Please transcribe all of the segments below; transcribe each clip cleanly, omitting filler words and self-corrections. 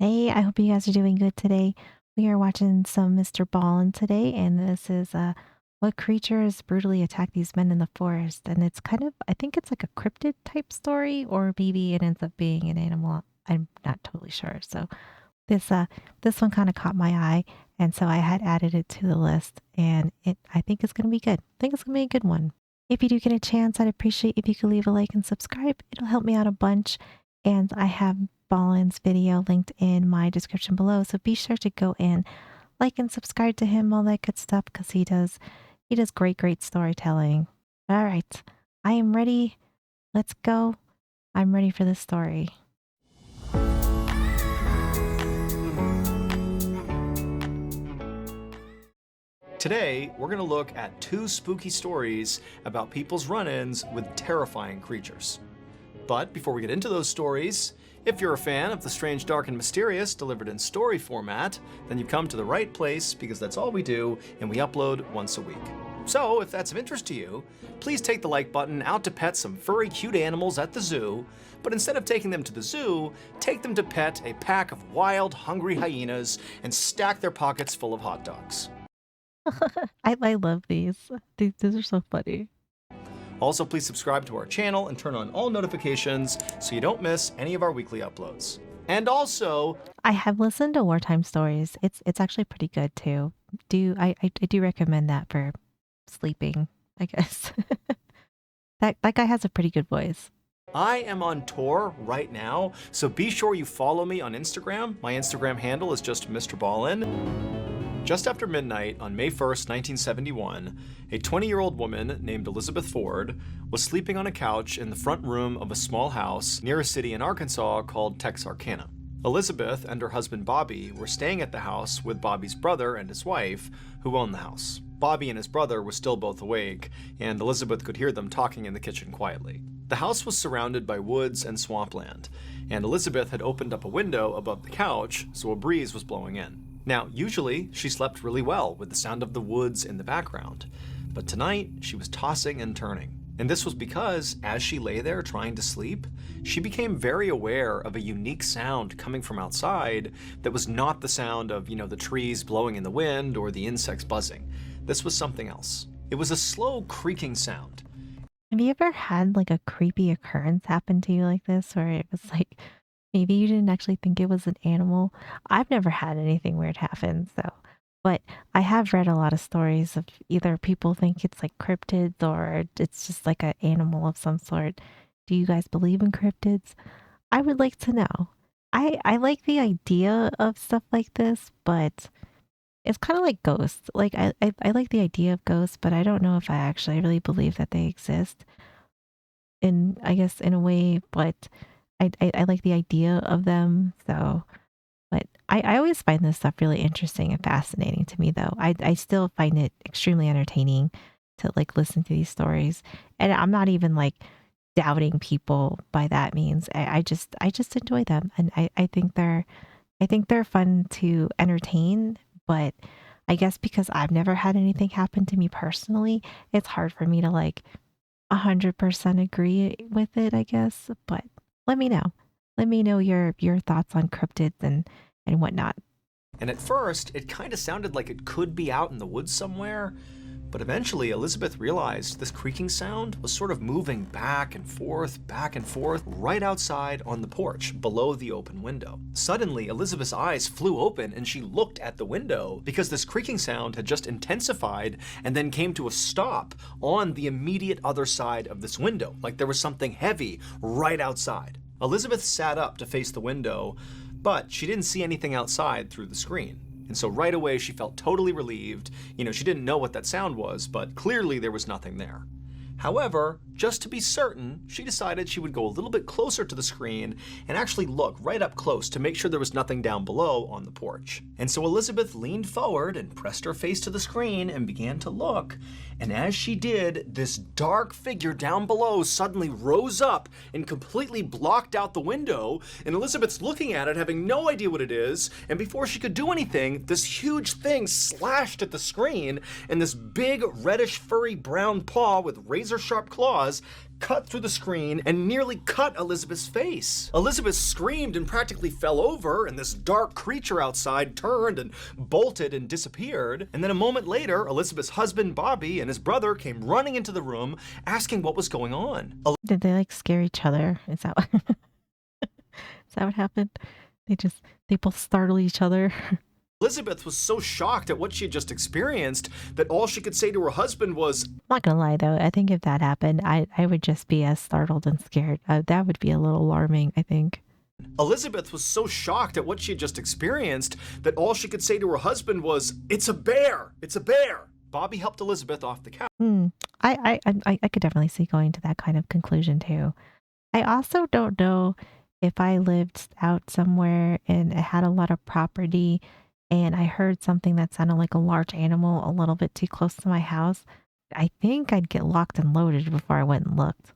Hey, I hope you guys are doing good today. We are watching some Mr. Ballin today, and this is what creatures brutally attack these men in the forest. And it's kind of, I think it's like a cryptid type story, or maybe it ends up being an animal. I'm not totally sure. So this one kind of caught my eye, and so I had added it to the list, and I think it's gonna be good. I think it's gonna be a good one. If you do get a chance, I'd appreciate if you could leave a like and subscribe. It'll help me out a bunch. And I have Ballin's video linked in my description below, so be sure to go and like and subscribe to him, all that good stuff, because he does great storytelling. All right, I am ready. Let's go. I'm ready for this story. Today, we're going to look at two spooky stories about people's run-ins with terrifying creatures. But before we get into those stories, if you're a fan of the strange, dark, and mysterious delivered in story format, then you've come to the right place because that's all we do and we upload once a week. So if that's of interest to you, please take the like button out to pet some furry, cute animals at the zoo, but instead of taking them to the zoo, take them to pet a pack of wild, hungry hyenas and stack their pockets full of hot dogs. I love these. These are so funny. Also, please subscribe to our channel and turn on all notifications so you don't miss any of our weekly uploads. And also, I have listened to wartime stories. It's actually pretty good too. I do recommend that for sleeping, I guess. That guy has a pretty good voice. I am on tour right now, so be sure you follow me on Instagram. My Instagram handle is just Mr. Ballin. Just after midnight on May 1st, 1971, a 20-year-old woman named Elizabeth Ford was sleeping on a couch in the front room of a small house near a city in Arkansas called Texarkana. Elizabeth and her husband Bobby were staying at the house with Bobby's brother and his wife, who owned the house. Bobby and his brother were still both awake, and Elizabeth could hear them talking in the kitchen quietly. The house was surrounded by woods and swampland, and Elizabeth had opened up a window above the couch so a breeze was blowing in. Now, usually, she slept really well with the sound of the woods in the background, but tonight she was tossing and turning. And this was because, as she lay there trying to sleep, she became very aware of a unique sound coming from outside that was not the sound of, the trees blowing in the wind or the insects buzzing. This was something else. It was a slow creaking sound. Have you ever had like a creepy occurrence happen to you like this, where it was like maybe you didn't actually think it was an animal? I've never had anything weird happen, so. But I have read a lot of stories of either people think it's like cryptids or it's just like an animal of some sort. Do you guys believe in cryptids? I would like to know. I like the idea of stuff like this, but it's kind of like ghosts. Like I like the idea of ghosts, but I don't know if I actually really believe that they exist. In I guess in a way, but I like the idea of them. So, but I always find this stuff really interesting and fascinating to me, though. I still find it extremely entertaining to like listen to these stories, and I'm not even like doubting people by that means. I just enjoy them, and I think they're fun to entertain. But I guess because I've never had anything happen to me personally, it's hard for me to like 100% agree with it, I guess. But let me know. Let me know your thoughts on cryptids and whatnot. And at first, it kind of sounded like it could be out in the woods somewhere, but eventually Elizabeth realized this creaking sound was sort of moving back and forth, right outside on the porch below the open window. Suddenly, Elizabeth's eyes flew open and she looked at the window because this creaking sound had just intensified and then came to a stop on the immediate other side of this window, like there was something heavy right outside. Elizabeth sat up to face the window, but she didn't see anything outside through the screen. And so right away she felt totally relieved. She didn't know what that sound was, but clearly there was nothing there. However, just to be certain, she decided she would go a little bit closer to the screen and actually look right up close to make sure there was nothing down below on the porch. And so Elizabeth leaned forward and pressed her face to the screen and began to look. And as she did, this dark figure down below suddenly rose up and completely blocked out the window. And Elizabeth's looking at it, having no idea what it is. And before she could do anything, this huge thing slashed at the screen, and this big reddish furry brown paw with razor sharp claws cut through the screen and nearly cut Elizabeth's face. Elizabeth screamed and practically fell over, and this dark creature outside turned and bolted and disappeared. And then a moment later, Elizabeth's husband, Bobby, and his brother came running into the room asking what was going on. Did they like scare each other? Is that what, is that what happened? They both startle each other. Elizabeth was so shocked at what she had just experienced that all she could say to her husband was, I'm not gonna lie though, I think if that happened, I would just be as startled and scared. That would be a little alarming, I think. Elizabeth was so shocked at what she had just experienced that all she could say to her husband was, "It's a bear! It's a bear!" Bobby helped Elizabeth off the couch. I could definitely see going to that kind of conclusion too. I also don't know if I lived out somewhere and it had a lot of property and I heard something that sounded like a large animal a little bit too close to my house. I think I'd get locked and loaded before I went and looked.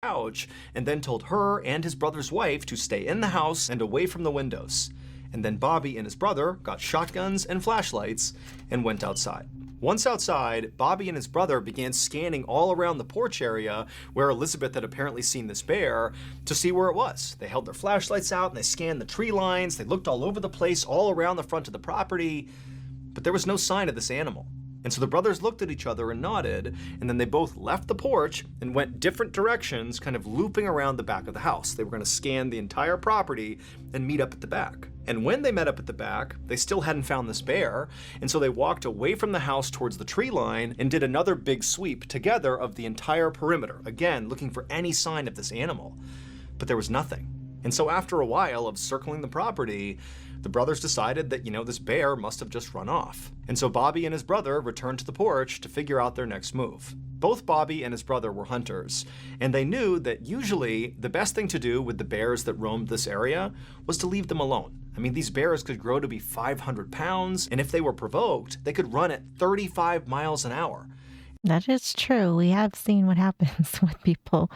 And then told her and his brother's wife to stay in the house and away from the windows. And then Bobby and his brother got shotguns and flashlights and went outside. Once outside, Bobby and his brother began scanning all around the porch area where Elizabeth had apparently seen this bear to see where it was. They held their flashlights out and they scanned the tree lines. They looked all over the place, all around the front of the property, but there was no sign of this animal. And so the brothers looked at each other and nodded, and then they both left the porch and went different directions, kind of looping around the back of the house. They were going to scan the entire property and meet up at the back. And when they met up at the back, they still hadn't found this bear, and so they walked away from the house towards the tree line and did another big sweep together of the entire perimeter, again, looking for any sign of this animal. But there was nothing. And so after a while of circling the property, the brothers decided that, this bear must have just run off. And so Bobby and his brother returned to the porch to figure out their next move. Both Bobby and his brother were hunters, and they knew that usually the best thing to do with the bears that roamed this area was to leave them alone. I mean, these bears could grow to be 500 pounds, and if they were provoked, they could run at 35 miles an hour. That is true. We have seen what happens when people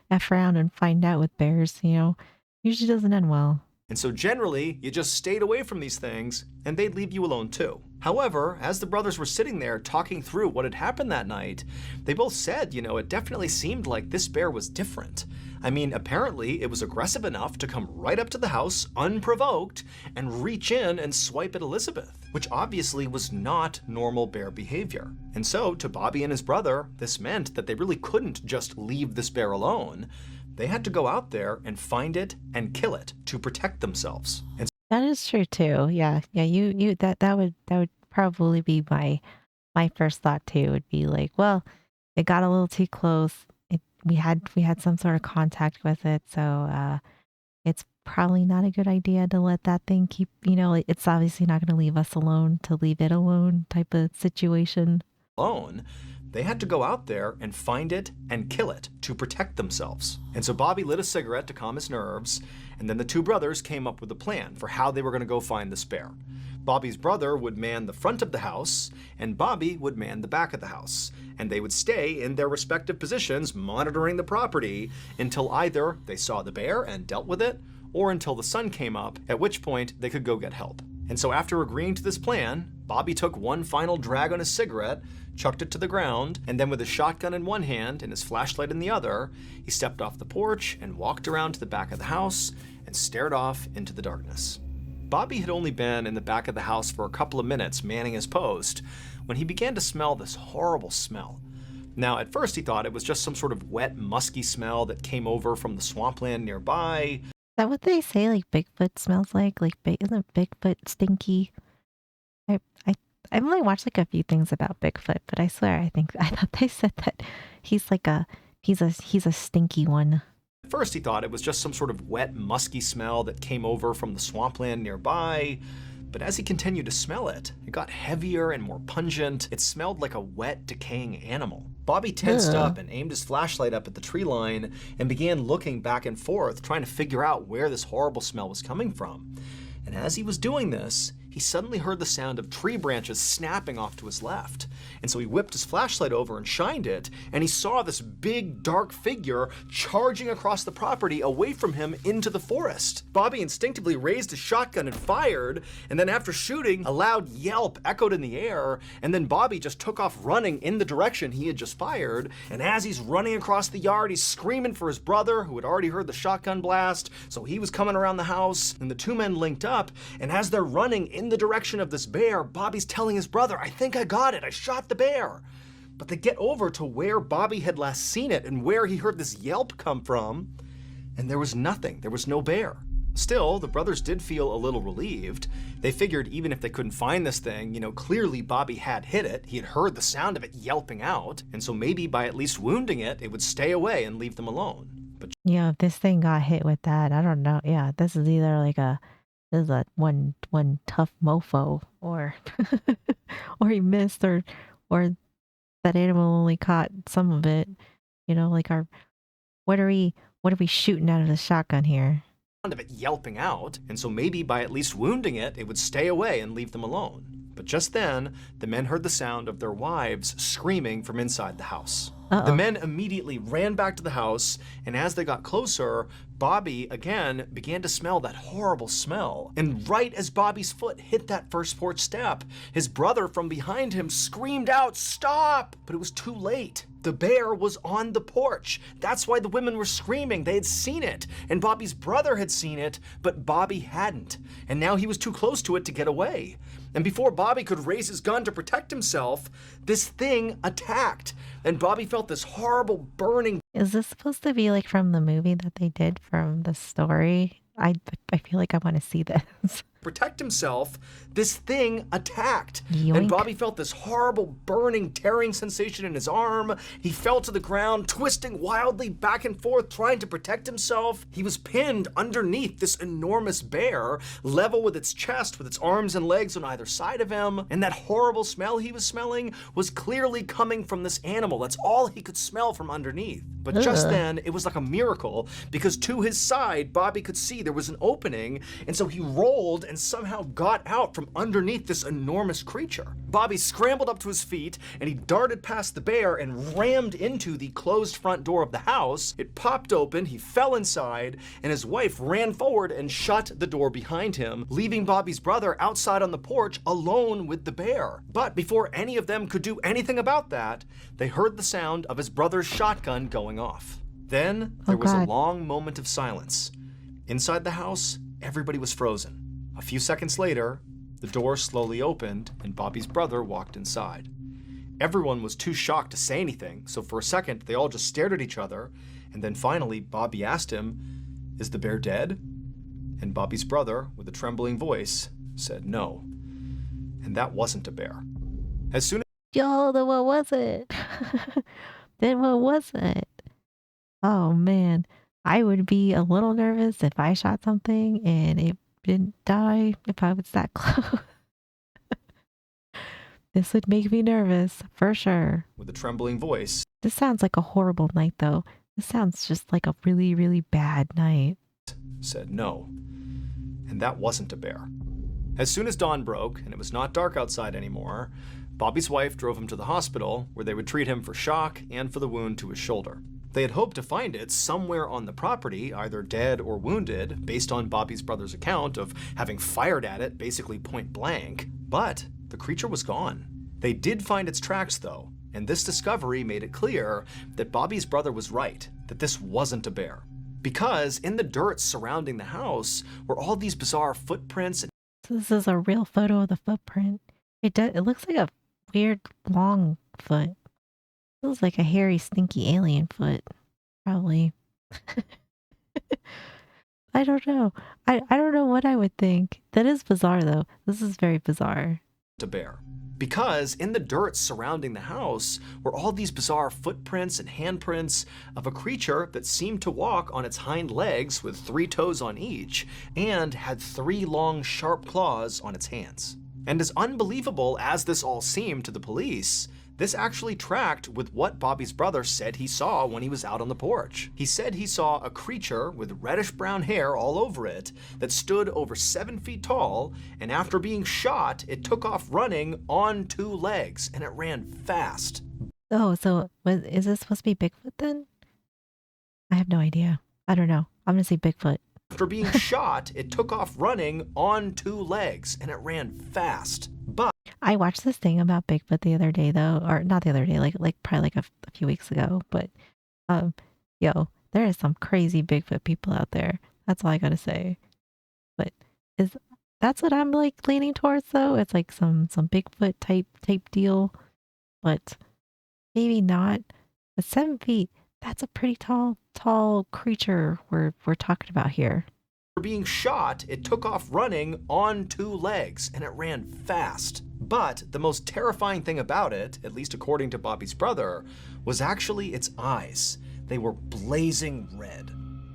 F around and find out with bears, usually doesn't end well. And so generally, you just stayed away from these things, and they'd leave you alone too. However, as the brothers were sitting there talking through what had happened that night, they both said, it definitely seemed like this bear was different. I mean, apparently it was aggressive enough to come right up to the house, unprovoked, and reach in and swipe at Elizabeth, which obviously was not normal bear behavior. And so, to Bobby and his brother, this meant that they really couldn't just leave this bear alone. They had to go out there and find it and kill it to protect themselves. And that is true too. Yeah. You that would probably be my first thought too. Would be like, well, it got a little too close. We had some sort of contact with it, so it's probably not a good idea to let that thing keep. It's obviously not going to leave us alone to leave it alone type of situation. Alone. They had to go out there and find it and kill it to protect themselves. And so Bobby lit a cigarette to calm his nerves, and then the two brothers came up with a plan for how they were going to go find this bear. Bobby's brother would man the front of the house, and Bobby would man the back of the house. And they would stay in their respective positions, monitoring the property until either they saw the bear and dealt with it, or until the sun came up, at which point they could go get help. And so after agreeing to this plan, Bobby took one final drag on his cigarette, chucked it to the ground, and then with his shotgun in one hand and his flashlight in the other, he stepped off the porch and walked around to the back of the house and stared off into the darkness. Bobby had only been in the back of the house for a couple of minutes manning his post when he began to smell this horrible smell. Now, at first he thought it was just some sort of wet, musky smell that came over from the swampland nearby. Is that what they say, like Bigfoot smells like? Isn't Bigfoot stinky? I've only watched like a few things about Bigfoot, but I swear I thought they said that he's a stinky one. At first he thought it was just some sort of wet, musky smell that came over from the swampland nearby. But as he continued to smell it, it got heavier and more pungent. It smelled like a wet, decaying animal. Bobby tensed up and aimed his flashlight up at the tree line and began looking back and forth, trying to figure out where this horrible smell was coming from. And as he was doing this, he suddenly heard the sound of tree branches snapping off to his left. And so he whipped his flashlight over and shined it, and he saw this big, dark figure charging across the property away from him into the forest. Bobby instinctively raised his shotgun and fired, and then after shooting, a loud yelp echoed in the air, and then Bobby just took off running in the direction he had just fired. And as he's running across the yard, he's screaming for his brother, who had already heard the shotgun blast, so he was coming around the house, and the two men linked up, and as they're running in the direction of this bear, Bobby's telling his brother, "I think I got it, I shot the bear." But they get over to where Bobby had last seen it and where he heard this yelp come from, and there was nothing, there was no bear. Still, the brothers did feel a little relieved. They figured even if they couldn't find this thing, clearly Bobby had hit it. He had heard the sound of it yelping out, and so maybe by at least wounding it, it would stay away and leave them alone. But Yeah, if this thing got hit with that, I don't know. Yeah, this is either like this is a one tough mofo, or or he missed, or that animal only caught some of it. Like what are we shooting out of the shotgun here? of it yelping out, and so maybe by at least wounding it, it would stay away and leave them alone. But just then, the men heard the sound of their wives screaming from inside the house. Uh-oh. The men immediately ran back to the house, and as they got closer, Bobby again began to smell that horrible smell. And right as Bobby's foot hit that first porch step, his brother from behind him screamed out, "Stop!" But it was too late. The bear was on the porch. That's why the women were screaming. They had seen it, and Bobby's brother had seen it, but Bobby hadn't. And now he was too close to it to get away. And before Bobby could raise his gun to protect himself, this thing attacked. And Bobby felt this horrible burning. Is this supposed to be like from the movie that they did from the story? I feel like I want to see this. Protect himself, this thing attacked. Yoink. And Bobby felt this horrible burning, tearing sensation in his arm. He fell to the ground, twisting wildly back and forth, trying to protect himself. He was pinned underneath this enormous bear, level with its chest, with its arms and legs on either side of him. And that horrible smell he was smelling was clearly coming from this animal. That's all he could smell from underneath. But just then, it was like a miracle, because to his side, Bobby could see there was an opening, and so he rolled and somehow got out from underneath this enormous creature. Bobby scrambled up to his feet, and he darted past the bear and rammed into the closed front door of the house. It popped open, he fell inside, and his wife ran forward and shut the door behind him, leaving Bobby's brother outside on the porch alone with the bear. But before any of them could do anything about that, they heard the sound of his brother's shotgun going off. Then there was a long moment of silence. Inside the house, everybody was frozen. A few seconds later, the door slowly opened and Bobby's brother walked inside. Everyone was too shocked to say anything, so for a second they all just stared at each other, and then finally Bobby asked him, "Is the bear dead?" And Bobby's brother, with a trembling voice, said no. And that wasn't a bear. As soon as Yo, then what was it? Then what was it? Oh man, I would be a little nervous if I shot something and it didn't die if I was that close. This would make me nervous, for sure. with a trembling voice, This sounds like a horrible night, though. This sounds just like a really, really bad night. said no. And that wasn't a bear. As soon as dawn broke and it was not dark outside anymore, Bobby's wife drove him to the hospital where they would treat him for shock and for the wound to his shoulder. They had hoped to find it somewhere on the property, either dead or wounded, based on Bobby's brother's account of having fired at it basically point blank, but the creature was gone. They did find its tracks though, and this discovery made it clear that Bobby's brother was right, that this wasn't a bear. Because in the dirt surrounding the house were all these bizarre footprints and This is a real photo of the footprint. It looks like a weird long foot. It looks like a hairy, stinky alien foot. Probably. I don't know. I don't know what I would think. That is bizarre though. This is very bizarre. a bear. Because in the dirt surrounding the house were all these bizarre footprints and handprints of a creature that seemed to walk on its hind legs with 3 toes on each and had 3 long sharp claws on its hands. And as unbelievable as this all seemed to the police, This actually tracked with what Bobby's brother said he saw when he was out on the porch. He said he saw a creature with reddish-brown hair all over it that stood over 7 feet tall, and after being shot, it took off running on 2 legs, and it ran fast. Oh, so is this supposed to be Bigfoot then? I have no idea. I don't know. I'm gonna say Bigfoot. After being shot, it took off running on 2 legs, and it ran fast. But I watched this thing about Bigfoot the other day though, or not the other day, like probably like a few weeks ago. But um, yo, there is some crazy Bigfoot people out there. That's all I gotta say. But is that's what I'm like leaning towards though? It's like some Bigfoot type deal, but maybe not. But 7 feet, that's a pretty tall creature we're talking about here. after being shot, it took off running on 2 legs, and it ran fast. But the most terrifying thing about it, at least according to Bobby's brother, was actually its eyes. They were blazing red.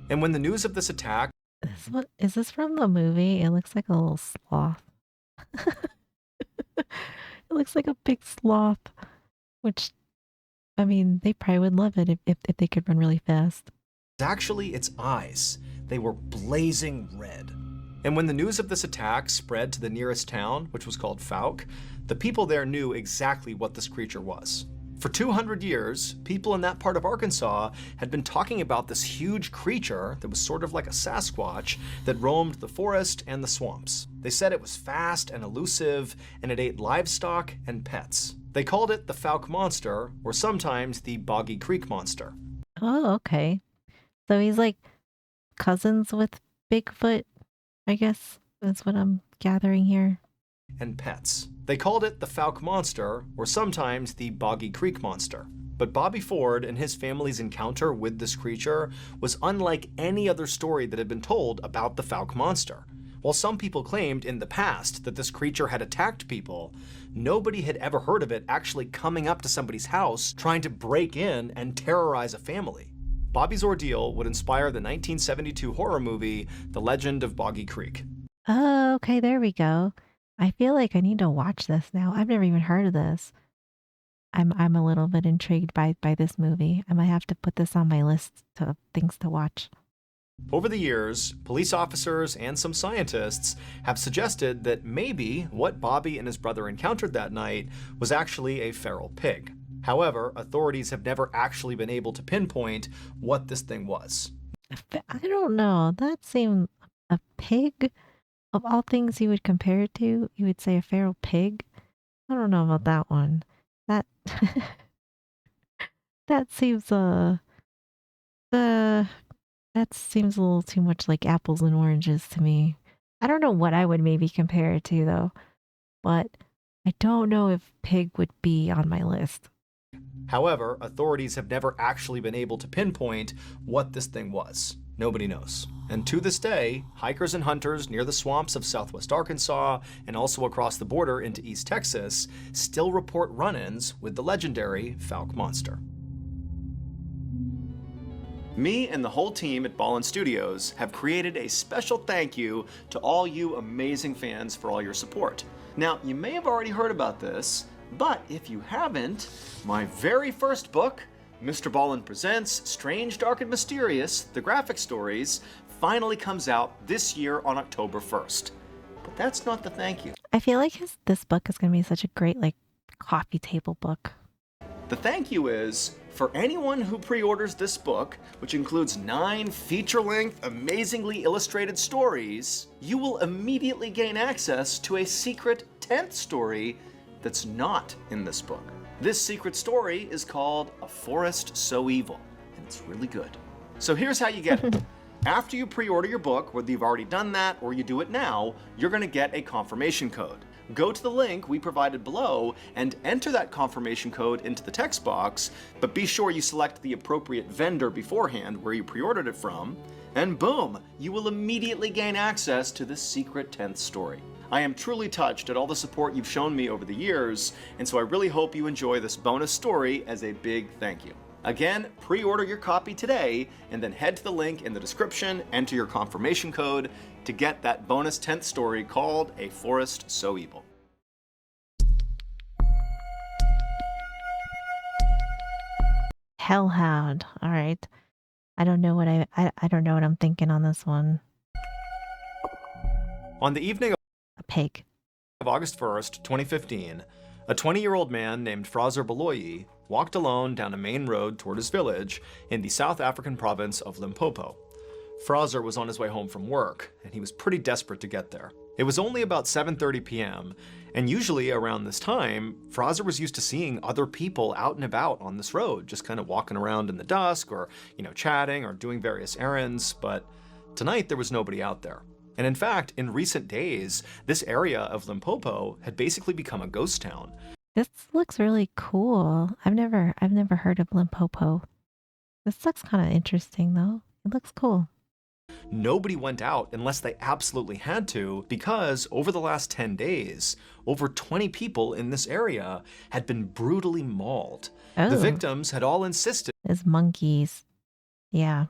And when the news of this attack What is this from the movie? It looks like a little sloth. It looks like a big sloth, which I mean, they probably would love it if they could run really fast. was actually its eyes. They were blazing red. And when the news of this attack spread to the nearest town, which was called Fouke, the people there knew exactly what this creature was. For 200 years, people in that part of Arkansas had been talking about this huge creature that was sort of like a Sasquatch that roamed the forest and the swamps. They said it was fast and elusive, and it ate livestock and pets. They called it the Fouke Monster, or sometimes the Boggy Creek Monster. Oh, okay. So he's like cousins with Bigfoot, I guess that's what I'm gathering here. And pets. They called it the Fouke Monster, or sometimes the Boggy Creek Monster. But Bobby Ford and his family's encounter with this creature was unlike any other story that had been told about the Fouke Monster. While some people claimed in the past that this creature had attacked people, nobody had ever heard of it actually coming up to somebody's house, trying to break in and terrorize a family. Bobby's ordeal would inspire the 1972 horror movie, The Legend of Boggy Creek. Oh, okay, there we go. I feel like I need to watch this now. I've never even heard of this. I'm a little bit intrigued by this movie. I might have to put this on my list of things to watch. Over the years, police officers and some scientists have suggested that maybe what Bobby and his brother encountered that night was actually a feral pig. However, authorities have never actually been able to pinpoint what this thing was. I don't know. That seemed a pig of all things you would compare it to. You would say a feral pig. I don't know about that one. That that seems uh that seems a little too much like apples and oranges to me. I don't know what I would maybe compare it to though, but I don't know if pig would be on my list. However, authorities have never actually been able to pinpoint what this thing was. Nobody knows. And to this day, hikers and hunters near the swamps of southwest Arkansas and also across the border into East Texas still report run-ins with the legendary Fouke Monster. Me and the whole team at Ballin Studios have created a special thank you to all you amazing fans for all your support. Now, you may have already heard about this, but if you haven't, my very first book, Mr. Ballin Presents Strange, Dark, and Mysterious, The Graphic Stories, finally comes out this year on October 1st. But that's not the thank you. I feel like this book is going to be such a great like coffee table book. The thank you is for anyone who pre-orders this book, which includes 9 feature-length, amazingly illustrated stories, you will immediately gain access to a secret 10th story that's not in this book. This secret story is called A Forest So Evil, and it's really good. So here's how you get it. After you pre-order your book, whether you've already done that or you do it now, you're going to get a confirmation code. Go to the link we provided below and enter that confirmation code into the text box, but be sure you select the appropriate vendor beforehand where you pre-ordered it from, and boom, you will immediately gain access to this secret 10th story. I am truly touched at all the support you've shown me over the years, and so I really hope you enjoy this bonus story as a big thank you. Again, pre-order your copy today, and then head to the link in the description, enter your confirmation code to get that bonus 10th story called A Forest So Evil. Hellhound. All right. I don't know what I don't know what I'm thinking on this one. On the evening A pig. of August 1st, 2015, a 20-year-old man named Fraser Baloyi walked alone down a main road toward his village in the South African province of Limpopo. Fraser was on his way home from work, and he was pretty desperate to get there. It was only about 7:30 p.m., and usually around this time, Fraser was used to seeing other people out and about on this road, just kind of walking around in the dusk or, chatting or doing various errands, but tonight there was nobody out there. And in fact, in recent days, this area of Limpopo had basically become a ghost town. This looks really cool. I've never heard of Limpopo. This looks kind of interesting though. It looks cool. Nobody went out unless they absolutely had to, because over the last 10 days, over 20 people in this area had been brutally mauled. The Oh, victims had all insisted it's monkeys. Yeah,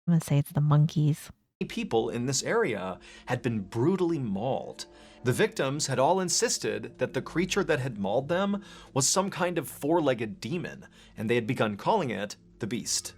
I'm gonna say it's the monkeys. people in this area had been brutally mauled. The victims had all insisted that the creature that had mauled them was some kind of four-legged demon, and they had begun calling it the Beast.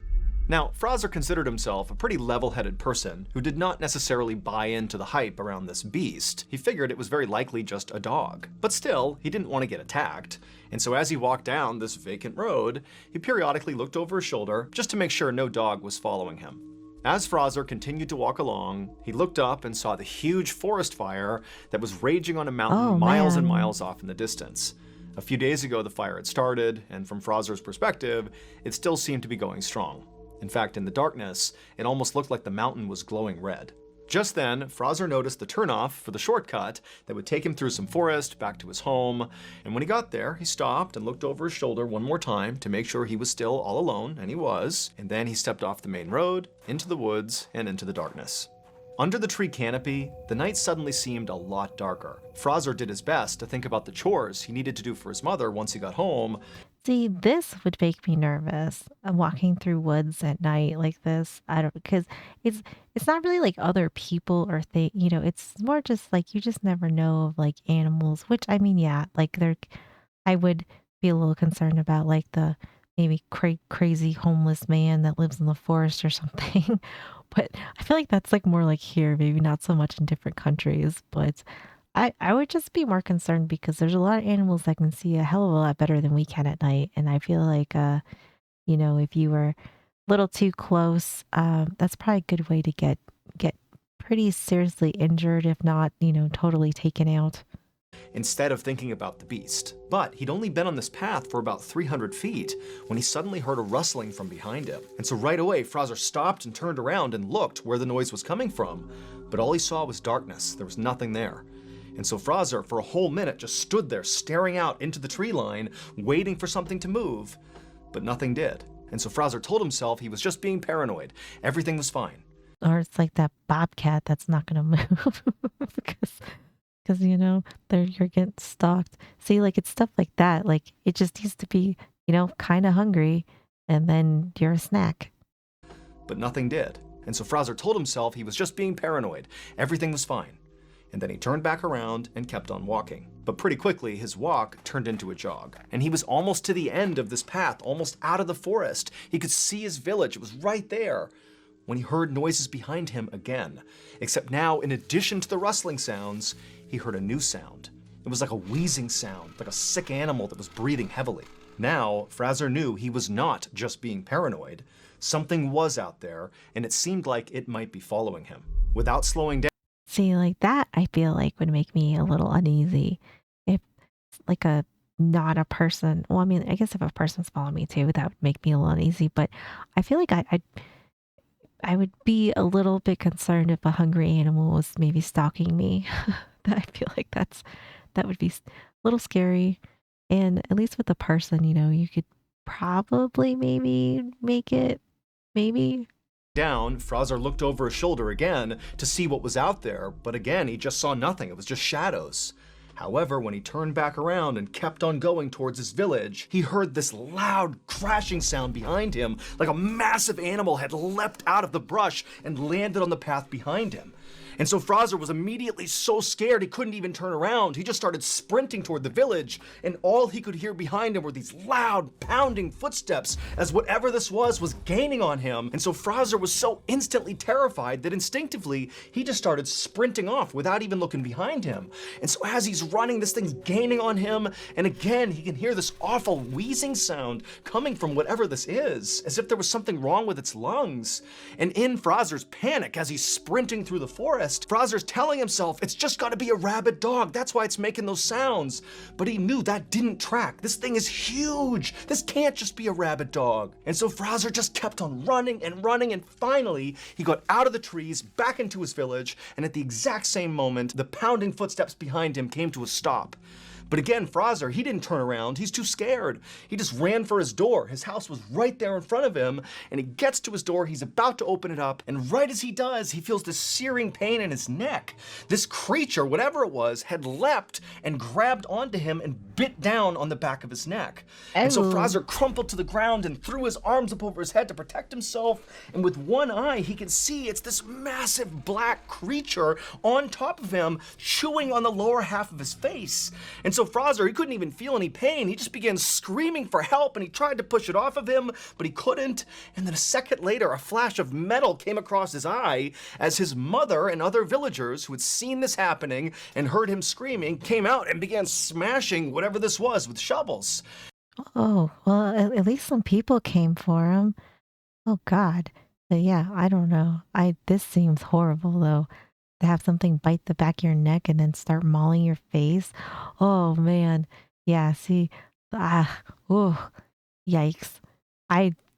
Now, Fraser considered himself a pretty level-headed person who did not necessarily buy into the hype around this beast. He figured it was very likely just a dog. But still, he didn't want to get attacked, and so as he walked down this vacant road, he periodically looked over his shoulder just to make sure no dog was following him. As Fraser continued to walk along, he looked up and saw the huge forest fire that was raging on a mountain Oh miles and man. miles off in the distance. A few days ago, the fire had started, and from Fraser's perspective, it still seemed to be going strong. In fact, in the darkness, it almost looked like the mountain was glowing red. Just then, Fraser noticed the turnoff for the shortcut that would take him through some forest back to his home, and when he got there, he stopped and looked over his shoulder one more time to make sure he was still all alone, and he was, and then he stepped off the main road, into the woods, and into the darkness. Under the tree canopy, the night suddenly seemed a lot darker. Fraser did his best to think about the chores he needed to do for his mother once he got home. See, this would make me nervous. Walking through woods at night like this. I don't because it's not really like other people or thing. It's more just like you just never know of like animals. Which I mean, yeah, like they're. I would be a little concerned about like the maybe crazy homeless man that lives in the forest or something. But I feel like that's like more like here, maybe not so much in different countries. But I would just be more concerned because there's a lot of animals that can see a hell of a lot better than we can at night. And I feel like, if you were a little too close, that's probably a good way to get pretty seriously injured, if not, totally taken out. Instead of thinking about the beast. But he'd only been on this path for about 300 feet when he suddenly heard a rustling from behind him. And so right away, Fraser stopped and turned around and looked where the noise was coming from. But all he saw was darkness. There was nothing there. And so Fraser, for a whole minute, just stood there staring out into the tree line, waiting for something to move. But nothing did. And so Fraser told himself he was just being paranoid. Everything was fine. Or it's like that bobcat that's not going to move because you're getting stalked. See, like it's stuff like that. Like it just needs to be, kind of hungry, and then you're a snack. But nothing did. And so Fraser told himself he was just being paranoid. Everything was fine. And then he turned back around and kept on walking. But pretty quickly, his walk turned into a jog. And he was almost to the end of this path, almost out of the forest. He could see his village. It was right there. When he heard noises behind him again. Except now, in addition to the rustling sounds, he heard a new sound. It was like a wheezing sound, like a sick animal that was breathing heavily. Now, Fraser knew he was not just being paranoid. Something was out there, and it seemed like it might be following him. Without slowing down, See, like that, I feel like would make me a little uneasy. If like a not a person, well, I mean, I guess if a person's following me too, that would make me a little uneasy. But I feel like I would be a little bit concerned if a hungry animal was maybe stalking me. I feel like that would be a little scary. And at least with a person, you could probably maybe make it. Maybe. Fraser looked over his shoulder again to see what was out there, but again, he just saw nothing. It was just shadows. However, when he turned back around and kept on going towards his village, he heard this loud crashing sound behind him, like a massive animal had leapt out of the brush and landed on the path behind him. And so Fraser was immediately so scared he couldn't even turn around. He just started sprinting toward the village, and all he could hear behind him were these loud, pounding footsteps as whatever this was gaining on him. And so Fraser was so instantly terrified that instinctively he just started sprinting off without even looking behind him. And so as he's running, this thing's gaining on him, and again he can hear this awful wheezing sound coming from whatever this is, as if there was something wrong with its lungs. And in Fraser's panic, as he's sprinting through the forest, Fraser's telling himself it's just gotta be a rabid dog, that's why it's making those sounds. But he knew that didn't track. This thing is huge. This can't just be a rabid dog. And so Fraser just kept on running, and finally he got out of the trees, back into his village, and at the exact same moment, the pounding footsteps behind him came to a stop. But again, Fraser, he didn't turn around. He's too scared. He just ran for his door. His house was right there in front of him, and he gets to his door. He's about to open it up, and right as he does, he feels this searing pain in his neck. This creature, whatever it was, had leapt and grabbed onto him and bit down on the back of his neck. And so Fraser crumpled to the ground and threw his arms up over his head to protect himself, and with one eye, he can see it's this massive black creature on top of him, chewing on the lower half of his face. And so Fraser, he couldn't even feel any pain. He just began screaming for help, and he tried to push it off of him, but he couldn't. And then a second later, a flash of metal came across his eye as his mother and other villagers who had seen this happening and heard him screaming came out and began smashing whatever this was with shovels. Oh, well, at least some people came for him. Oh God. But yeah, I don't know. This seems horrible though. To have something bite the back of your neck and then start mauling your face. Oh man. Yeah, see. Oh, yikes.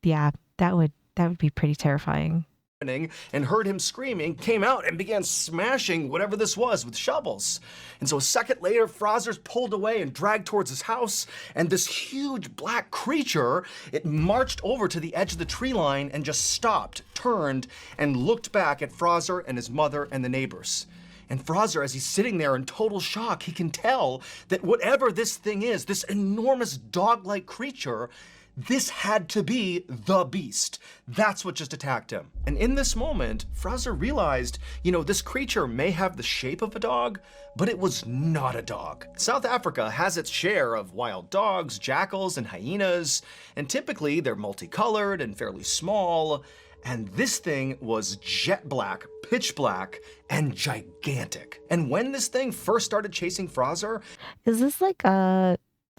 Yeah, that would be pretty terrifying. And heard him screaming, came out and began smashing whatever this was with shovels. And so a second later, Fraser's pulled away and dragged towards his house, and this huge black creature, it marched over to the edge of the tree line and just stopped, turned, and looked back at Fraser and his mother and the neighbors. And Fraser, as he's sitting there in total shock, he can tell that whatever this thing is, this enormous dog-like creature, this had to be the beast. That's what just attacked him. And in this moment, Fraser realized, this creature may have the shape of a dog, but it was not a dog. South Africa has its share of wild dogs, jackals, and hyenas, and typically they're multicolored and fairly small. And this thing was jet black, pitch black, and gigantic. And when this thing first started chasing Fraser, Is this like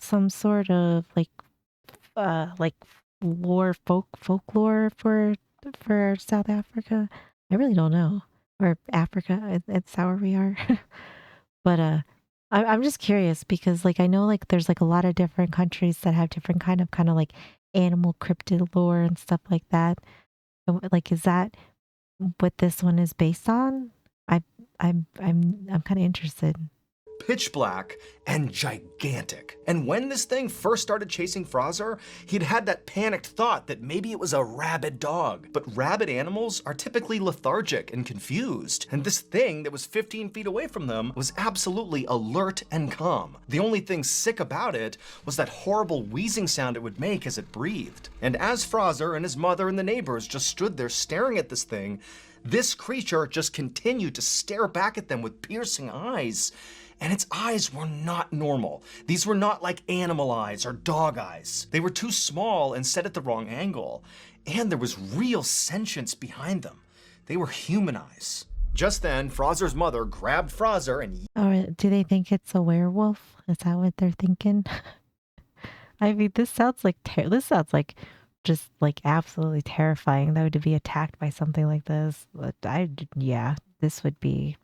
some sort of like folklore for South Africa? I really don't know. Or Africa, it's however we are. But I'm just curious because I know there's a lot of different countries that have different kind of like animal cryptid lore and stuff like that. Is that what this one is based on? I'm kind of interested. pitch black, and gigantic. And when this thing first started chasing Fraser, he'd had that panicked thought that maybe it was a rabid dog. But rabid animals are typically lethargic and confused, and this thing that was 15 feet away from them was absolutely alert and calm. The only thing sick about it was that horrible wheezing sound it would make as it breathed. And as Fraser and his mother and the neighbors just stood there staring at this thing, this creature just continued to stare back at them with piercing eyes. And its eyes were not normal. These were not like animal eyes or dog eyes. They were too small and set at the wrong angle. And there was real sentience behind them. They were human eyes. Just then, Fraser's mother grabbed Fraser and... Or do they think it's a werewolf? Is that what they're thinking? I mean, this sounds like just like absolutely terrifying though to be attacked by something like this. But yeah, this would be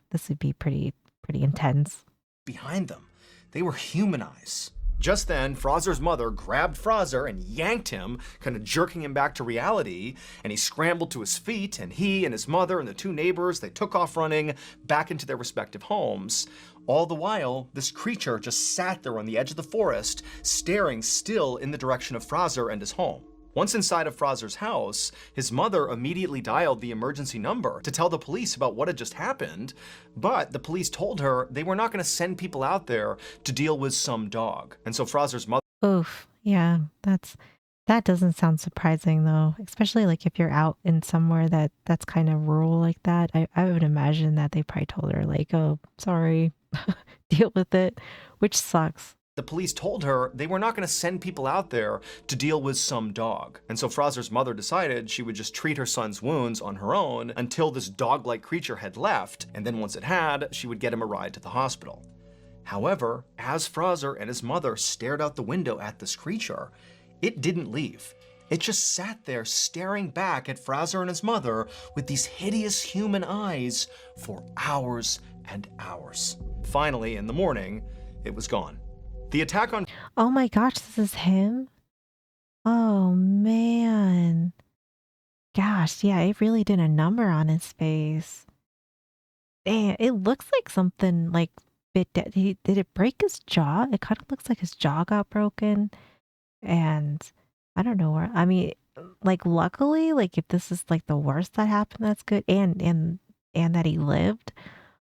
pretty intense. Behind them, they were human eyes. Just then, Fraser's mother grabbed Fraser and yanked him, kind of jerking him back to reality, and he scrambled to his feet, and he and his mother and the two neighbors, they took off running back into their respective homes. All the while, this creature just sat there on the edge of the forest, staring still in the direction of Fraser and his home. Once inside of Fraser's house, his mother immediately dialed the emergency number to tell the police about what had just happened, but the police told her they were not going to send people out there to deal with some dog. And so Fraser's mother... Oof, yeah, That doesn't sound surprising though, especially like if you're out in somewhere that's kind of rural like that. I would imagine that they probably told her like, "Oh, sorry, deal with it," which sucks. The police told her they were not going to send people out there to deal with some dog. And so Fraser's mother decided she would just treat her son's wounds on her own until this dog-like creature had left, and then once it had, she would get him a ride to the hospital. However, as Fraser and his mother stared out the window at this creature, it didn't leave. It just sat there staring back at Fraser and his mother with these hideous human eyes for hours and hours. Finally, in the morning, it was gone. The attack on Oh my gosh, this is him? Oh man. Gosh, yeah, it really did a number on his face. Damn, it looks like something like did it break his jaw? It kind of looks like his jaw got broken. And I don't know where, I mean, like luckily, like if this is like the worst that happened, that's good. And that he lived.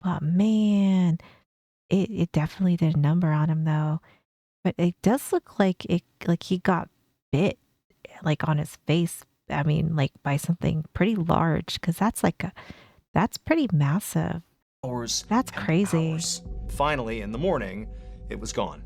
But man, it definitely did a number on him though. But it does look like he got bit like on his face. I mean, like by something pretty large, because that's pretty massive. hours That's and crazy. hours. Finally, in the morning, it was gone.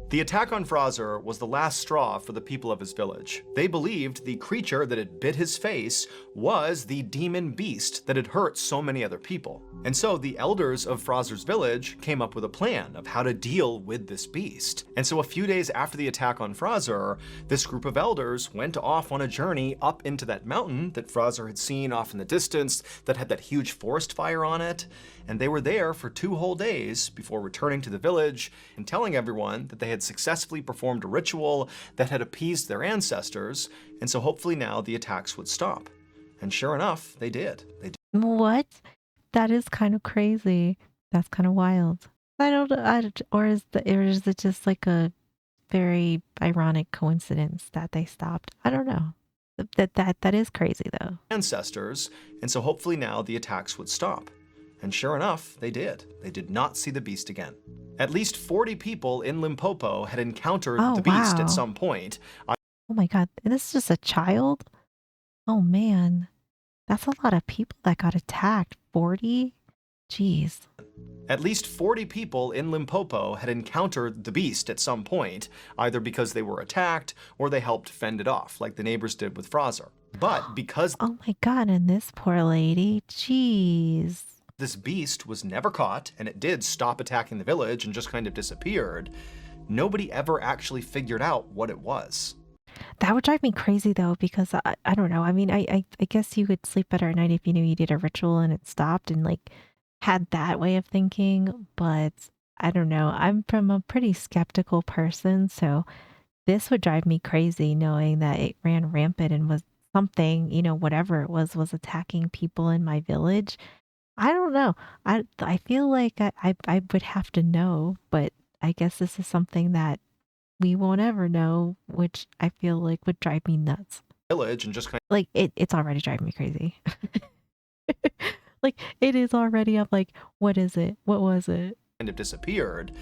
The attack on Fraser was the last straw for the people of his village. They believed the creature that had bit his face was the demon beast that had hurt so many other people. And so the elders of Fraser's village came up with a plan of how to deal with this beast. And so a few days after the attack on Fraser, this group of elders went off on a journey up into that mountain that Fraser had seen off in the distance that had that huge forest fire on it. And they were there for 2 whole days before returning to the village and telling everyone that they had successfully performed a ritual that had appeased their ancestors, and so hopefully now the attacks would stop. And sure enough, they did. What? That is kind of crazy. That's kind of wild. Or is it just like a very ironic coincidence that they stopped? I don't know. That is crazy though. Ancestors, and so hopefully now the attacks would stop. And sure enough, they did. They did not see the beast again. At least 40 people in Limpopo had encountered Oh the beast at wow. some point. Oh my god. And this is just a child? Oh man. That's a lot of people that got attacked. 40? Jeez. At least 40 people in Limpopo had encountered the beast at some point, either because they were attacked or they helped fend it off, like the neighbors did with Fraser. But because Oh my god, and this poor lady. Jeez. this beast was never caught and it did stop attacking the village and just kind of disappeared, nobody ever actually figured out what it was. That would drive me crazy though, because I don't know. I mean, I guess you could sleep better at night if you knew you did a ritual and it stopped and like had that way of thinking. But I don't know. I'm from a pretty skeptical person, so this would drive me crazy knowing that it ran rampant and was something, whatever it was attacking people in my village. I don't know. I feel like I would have to know, but I guess this is something that we won't ever know, which I feel like would drive me nuts. Village and just kind Like it's already driving me crazy. Like it is already. I'm like, what is it? What was it? of disappeared,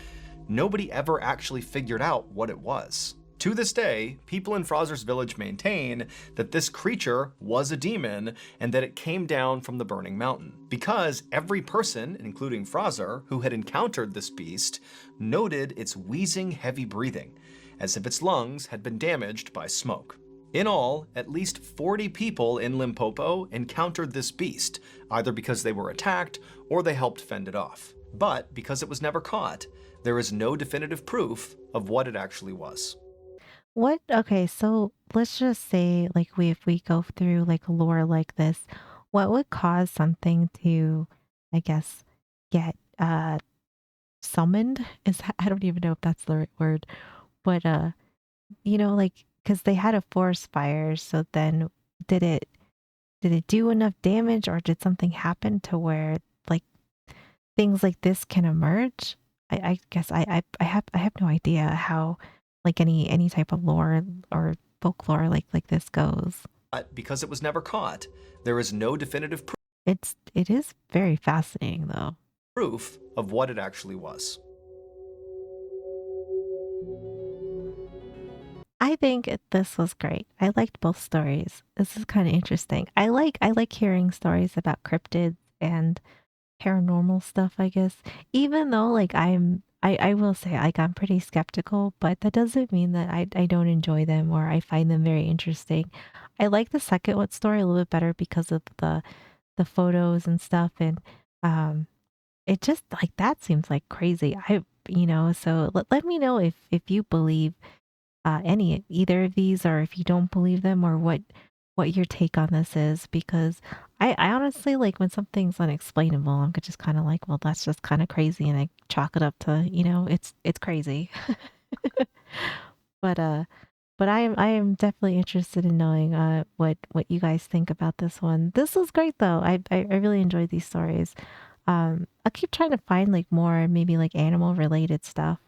nobody ever actually figured out what it was. To this day, people in Fraser's village maintain that this creature was a demon and that it came down from the burning mountain. Because every person, including Fraser, who had encountered this beast, noted its wheezing, heavy breathing, as if its lungs had been damaged by smoke. In all, at least 40 people in Limpopo encountered this beast, either because they were attacked or they helped fend it off. But because it was never caught, there is no definitive proof of what it actually was. What? Okay, so let's just say, like, if we go through like lore like this, what would cause something to, I guess, get summoned? I don't even know if that's the right word, but like, because they had a forest fire, so then did it did it do enough damage, or did something happen to where like things like this can emerge? I guess I have no idea how like any type of lore or folklore like this goes. But because it was never caught, there is no definitive It is very fascinating though. proof of what it actually was. I think this was great. I liked both stories. This is kind of interesting. I like hearing stories about cryptids and paranormal stuff, I guess. Even though like I will say like I'm pretty skeptical, but that doesn't mean that I don't enjoy them or I find them very interesting. I like the second one story a little bit better because of the photos and stuff and um it just like that seems like crazy. So let me know if you believe any either of these or if you don't believe them or what your take on this is because I honestly like when something's unexplainable I'm just kind of like well that's just kind of crazy and I chalk it up to it's crazy but I am definitely interested in knowing what you guys think about this one. This was great though. I really enjoyed these stories. I'll keep trying to find like more maybe like animal related stuff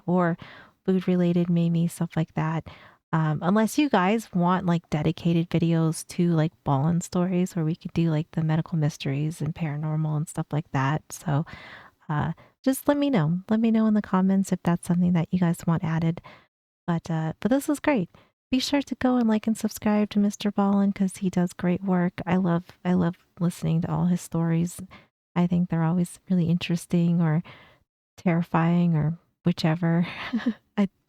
or food related maybe stuff like that. Unless you guys want like dedicated videos to like Ballin stories where we could do like the medical mysteries and paranormal and stuff like that. So uh, just let me know. Let me know in the comments if that's something that you guys want added. But this was great. Be sure to go and like and subscribe to Mr. Ballin because he does great work. I love listening to all his stories. I think they're always really interesting or terrifying or whichever.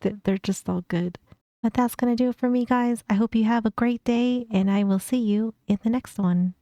They're just all good. But that's gonna do it for me, guys. I hope you have a great day, and I will see you in the next one.